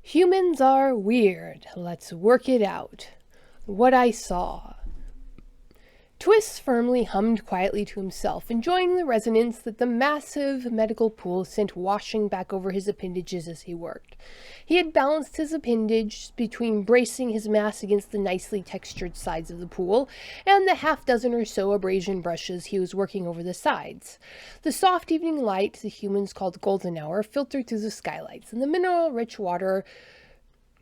Humans are weird. Let's work it out. What I saw. Twist firmly hummed quietly to himself, enjoying the resonance that the massive medical pool sent washing back over his appendages as he worked. He had balanced his appendage between bracing his mass against the nicely textured sides of the pool and the half-dozen or so abrasion brushes he was working over the sides. The soft evening light the humans called golden hour filtered through the skylights, and the mineral-rich water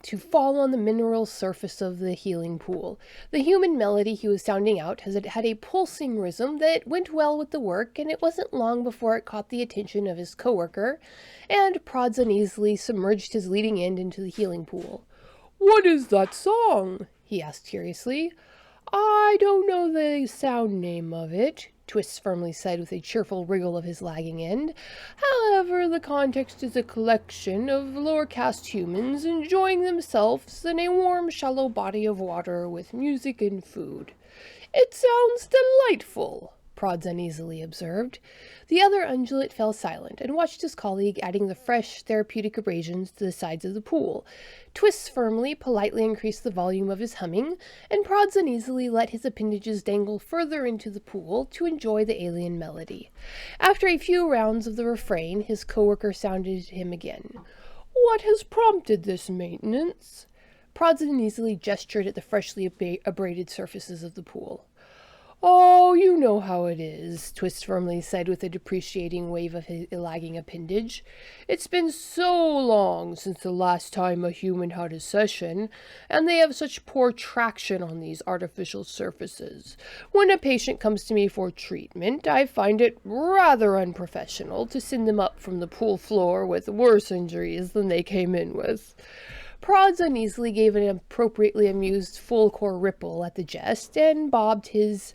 to fall on the mineral surface of the healing pool. The human melody he was sounding out had a pulsing rhythm that went well with the work, and it wasn't long before it caught the attention of his coworker, and prods uneasily submerged his leading end into the healing pool. "What is that song?" he asked curiously. "I don't know the sound name of it," Twist firmly said with a cheerful wriggle of his lagging end. "However, the context is a collection of lower caste humans enjoying themselves in a warm, shallow body of water with music and food." "It sounds delightful," Prods uneasily observed. The other ungulate fell silent and watched his colleague adding the fresh, therapeutic abrasions to the sides of the pool. Twist firmly, politely increased the volume of his humming, and Prods uneasily let his appendages dangle further into the pool to enjoy the alien melody. After a few rounds of the refrain, his coworker sounded him again. "What has prompted this maintenance?" Prods uneasily gestured at the freshly abraded surfaces of the pool. "Oh, you know how it is," Twist firmly said with a depreciating wave of his lagging appendage. "It's been so long since the last time a human had a session, and they have such poor traction on these artificial surfaces. When a patient comes to me for treatment, I find it rather unprofessional to send them up from the pool floor with worse injuries than they came in with." Prods uneasily gave an appropriately amused full-core ripple at the jest and bobbed his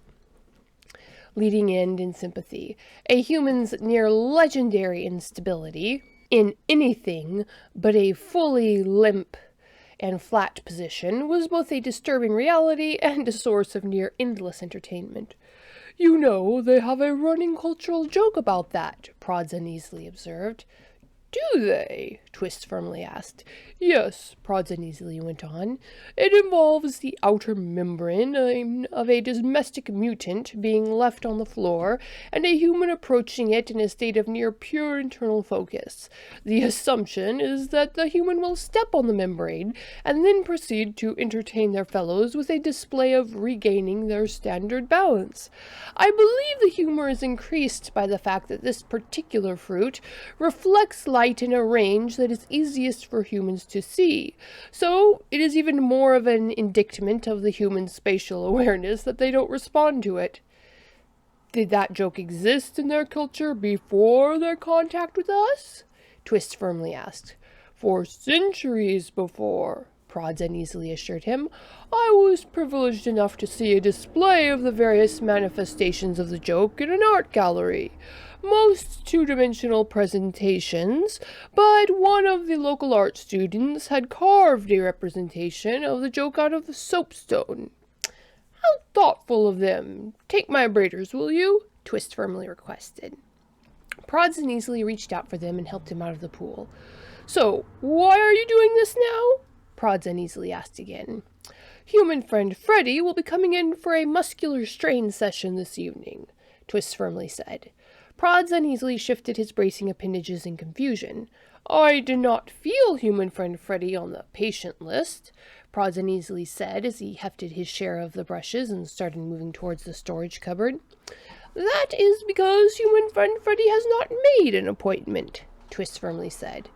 leading end in sympathy. A human's near legendary instability in anything but a fully limp and flat position was both a disturbing reality and a source of near endless entertainment. "You know, they have a running cultural joke about that," Prods uneasily observed. "Do they?" Twist firmly asked. "Yes," Prods uneasily went on. "It involves the outer membrane of a domestic mutant being left on the floor, and a human approaching it in a state of near pure internal focus. The assumption is that the human will step on the membrane, and then proceed to entertain their fellows with a display of regaining their standard balance. I believe the humor is increased by the fact that this particular fruit reflects light in a range that is easiest for humans to see, so it is even more of an indictment of the human spatial awareness that they don't respond to it." "Did that joke exist in their culture before their contact with us?" Twist firmly asked. "For centuries before," Prods uneasily assured him. "I was privileged enough to see a display of the various manifestations of the joke in an art gallery. Most two-dimensional presentations, but one of the local art students had carved a representation of the joke out of the soapstone." "How thoughtful of them. Take my abraders, will you?" Twist firmly requested. Prods uneasily reached out for them and helped him out of the pool. "So, why are you doing this now?" Prods uneasily asked again. "Human friend Freddy will be coming in for a muscular strain session this evening," Twist firmly said. Prods uneasily shifted his bracing appendages in confusion. "I did not feel human friend Freddy on the patient list," Prods uneasily said as he hefted his share of the brushes and started moving towards the storage cupboard. "That is because human friend Freddy has not made an appointment," Twist firmly said.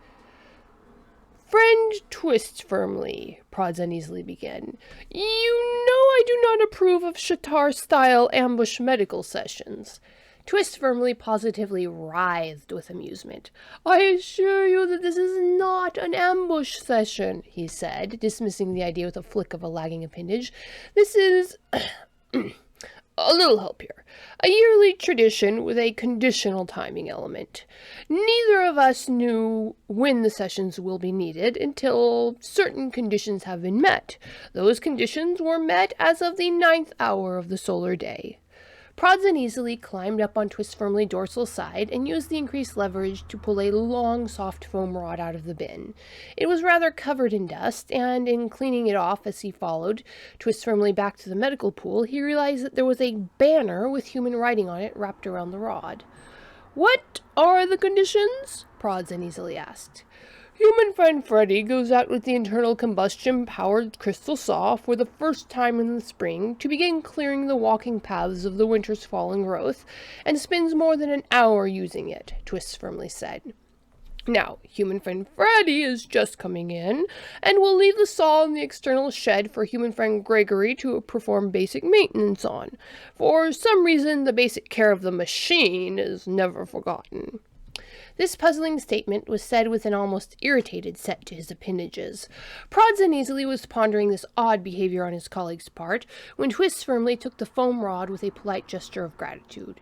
"Friend Twist firmly," Prods uneasily began. "You know I do not approve of Shatar-style ambush medical sessions." Twist firmly positively writhed with amusement. "I assure you that this is not an ambush session," he said, dismissing the idea with a flick of a lagging appendage. "This is a little help here. A yearly tradition with a conditional timing element. Neither of us knew when the sessions will be needed until certain conditions have been met. Those conditions were met as of the 9th hour of the solar day." Prods uneasily climbed up on Twist's firmly dorsal side and used the increased leverage to pull a long, soft foam rod out of the bin. It was rather covered in dust, and in cleaning it off as he followed Twist firmly back to the medical pool, he realized that there was a banner with human writing on it wrapped around the rod. "What are the conditions?" Prods uneasily asked. "Human friend Freddy goes out with the internal combustion-powered crystal saw for the first time in the spring to begin clearing the walking paths of the winter's fallen growth, and spends more than an hour using it," Twist firmly said. "Now, human friend Freddy is just coming in, and will leave the saw in the external shed for human friend Gregory to perform basic maintenance on. For some reason, the basic care of the machine is never forgotten." This puzzling statement was said with an almost irritated set to his appendages. Prods uneasily was pondering this odd behavior on his colleague's part, when Twist firmly took the foam rod with a polite gesture of gratitude.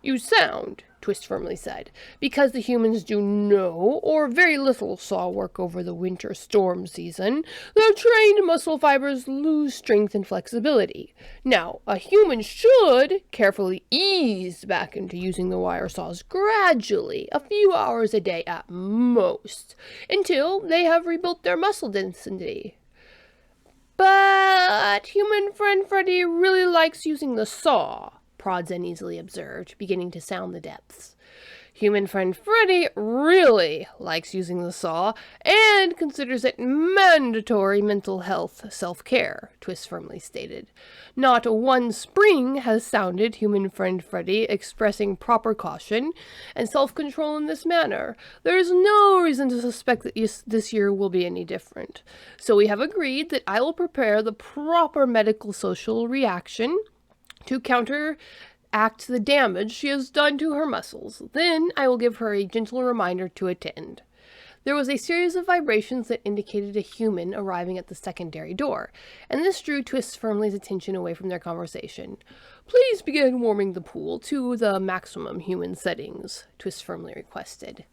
"You sound," Twist firmly said, "because the humans do no or very little saw work over the winter storm season, their trained muscle fibers lose strength and flexibility. Now, a human should carefully ease back into using the wire saws gradually, a few hours a day at most, until they have rebuilt their muscle density. But human friend Freddy really likes using the saw," Prods uneasily observed, beginning to sound the depths. "Human friend Freddy really likes using the saw, and considers it mandatory mental health self-care," Twist firmly stated. "Not one spring has sounded human friend Freddy expressing proper caution and self-control in this manner. There is no reason to suspect that this year will be any different. So we have agreed that I will prepare the proper medical social reaction to counteract the damage she has done to her muscles. Then I will give her a gentle reminder to attend." There was a series of vibrations that indicated a human arriving at the secondary door, and this drew Twist firmly's attention away from their conversation. "Please begin warming the pool to the maximum human settings," Twist firmly requested.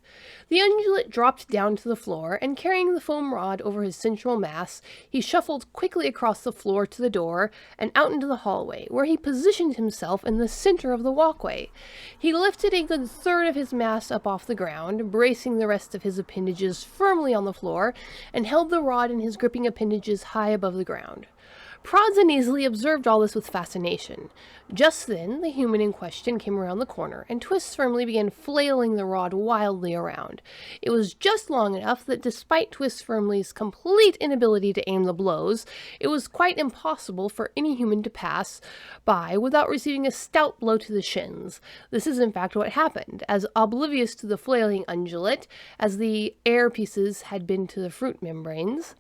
The ungulate dropped down to the floor, and carrying the foam rod over his central mass, he shuffled quickly across the floor to the door and out into the hallway, where he positioned himself in the center of the walkway. He lifted a good third of his mass up off the ground, bracing the rest of his appendages firmly on the floor, and held the rod in his gripping appendages high above the ground. Prods uneasily observed all this with fascination. Just then, the human in question came around the corner, and Twist firmly began flailing the rod wildly around. It was just long enough that despite Twist firmly's complete inability to aim the blows, it was quite impossible for any human to pass by without receiving a stout blow to the shins. This is in fact what happened, as oblivious to the flailing ungulate as the air pieces had been to the fruit membranes.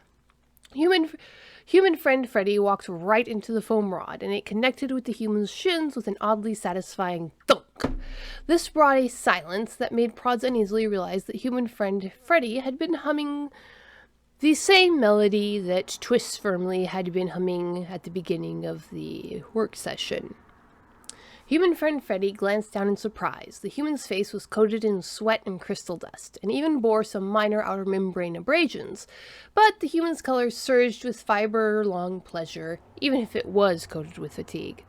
Human friend Freddy walked right into the foam rod, and it connected with the human's shins with an oddly satisfying thunk. This brought a silence that made Prods uneasily realize that human friend Freddy had been humming the same melody that Twist firmly had been humming at the beginning of the work session. Human friend Freddy glanced down in surprise. The human's face was coated in sweat and crystal dust, and even bore some minor outer membrane abrasions. But the human's color surged with fiber-long pleasure, even if it was coated with fatigue.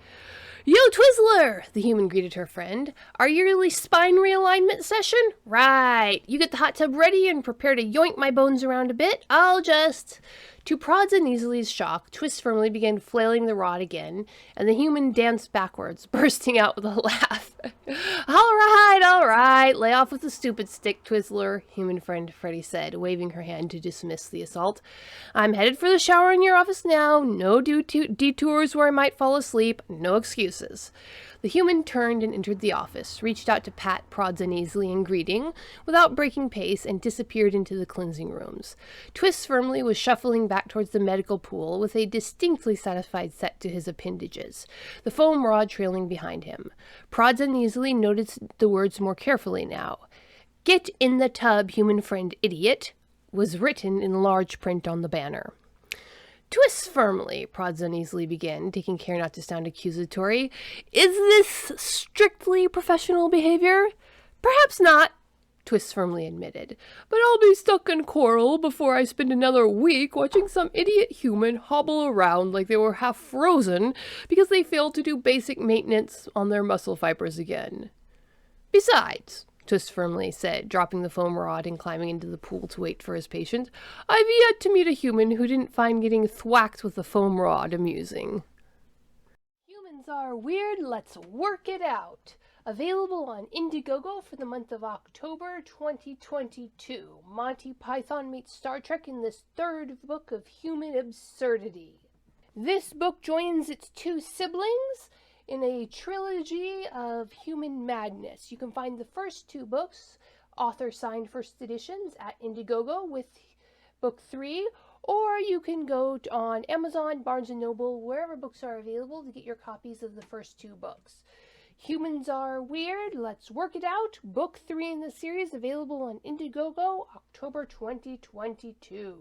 "Yo, Twizzler!" the human greeted her friend. "Our yearly spine realignment session? Right. You get the hot tub ready and prepare to yoink my bones around a bit. I'll just..." To Prods uneasily's shock, Twist firmly began flailing the rod again, and the human danced backwards, bursting out with a laugh. All right, lay off with the stupid stick, Twizzler," human friend Freddy said, waving her hand to dismiss the assault. "I'm headed for the shower in your office now. No detours where I might fall asleep. No excuses." The human turned and entered the office, reached out to pat Prods uneasily in greeting, without breaking pace, and disappeared into the cleansing rooms. Twist firmly was shuffling back towards the medical pool with a distinctly satisfied set to his appendages, the foam rod trailing behind him. Prods uneasily noticed the words more carefully now. "Get in the tub, human friend idiot," was written in large print on the banner. "Twist firmly," Prods uneasily began, taking care not to sound accusatory. "Is this strictly professional behavior?" "Perhaps not," Twist firmly admitted. But I'll be stuck in coral before I spend another week watching some idiot human hobble around like they were half frozen because they failed to do basic maintenance on their muscle fibers again. Besides, Twist firmly said, dropping the foam rod and climbing into the pool to wait for his patient, I've yet to meet a human who didn't find getting thwacked with a foam rod amusing. Humans are weird, let's work it out. Available on Indiegogo for the month of October 2022. Monty Python meets Star Trek in this third book of human absurdity. This book joins its two siblings in a trilogy of human madness. You can find the first two books, author-signed first editions, at Indiegogo with book 3, or you can go on Amazon, Barnes & Noble, wherever books are available to get your copies of the first two books. Humans Are Weird, Let's Work It Out, book 3 in the series, available on Indiegogo, October 2022.